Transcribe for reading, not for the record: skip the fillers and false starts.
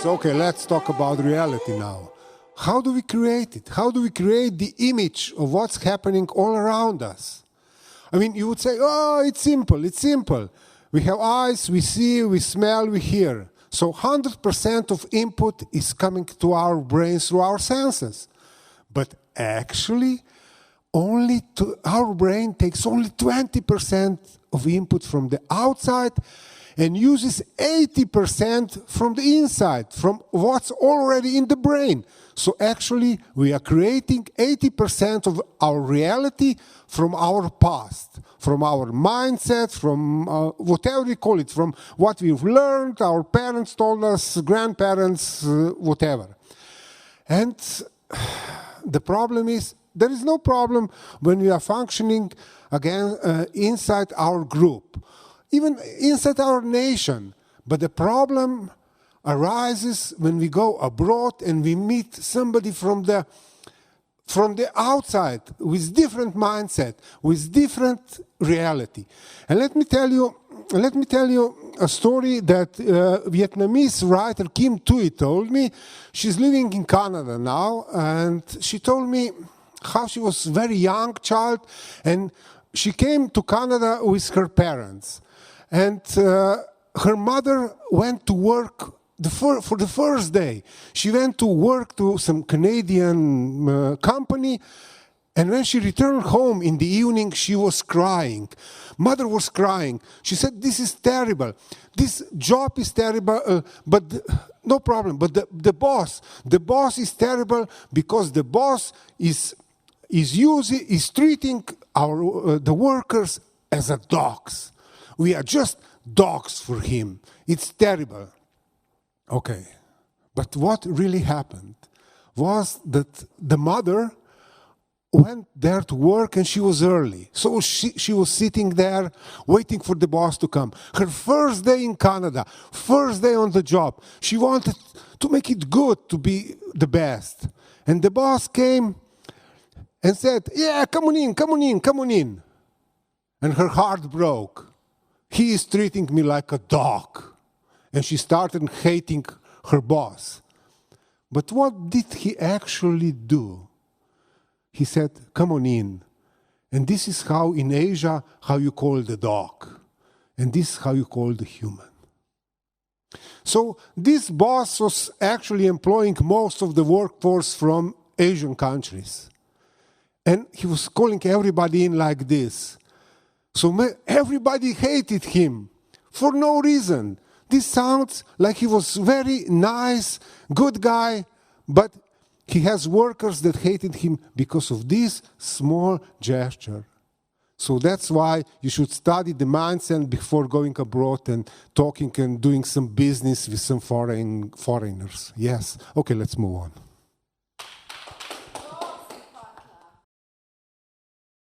So, okay, let's talk about reality now. How do we create it? How do we create the image of what's happening all around us? I mean, you would say, oh, it's simple, it's simple. We have eyes, we see, we smell, we hear. So 100% of input is coming to our brains through our senses. But actually, our brain takes only 20% of input from the outside and uses 80% from the inside, from what's already in the brain. So actually, we are creating 80% of our reality from our past, from our mindset, from whatever we call it, from what we've learned, our parents told us, grandparents, whatever. And the problem is, there is no problem when we are functioning again inside our group, even inside our nation. But the problem arises when we go abroad and we meet somebody from the outside with different mindset, with different reality. And let me tell you a story that Vietnamese writer Kim Thuy told me. She's living in Canada now, and she told me how she was a very young child, and she came to Canada with her parents. And her mother went to work for the first day. She went to work to some Canadian company, and when she returned home in the evening, she was crying. Mother was crying. She said, this is terrible. This job is terrible, but no problem. But the boss is terrible because the boss is treating the workers as dogs. We are just dogs for him. It's terrible. Okay, but what really happened was that the mother went there to work and she was early. So she was sitting there waiting for the boss to come. Her first day in Canada, first day on the job. She wanted to make it good, to be the best. And the boss came and said, yeah, come on in. And her heart broke. He is treating me like a dog. And she started hating her boss. But what did he actually do? He said, come on in. And this is how in Asia, how you call the dog. And this is how you call the human. So this boss was actually employing most of the workforce from Asian countries. And he was calling everybody in like this. So everybody hated him for no reason. This sounds like he was very nice, good guy, but he has workers that hated him because of this small gesture. So that's why you should study the mindset before going abroad and talking and doing some business with some foreigners. Yes. Okay, let's move on.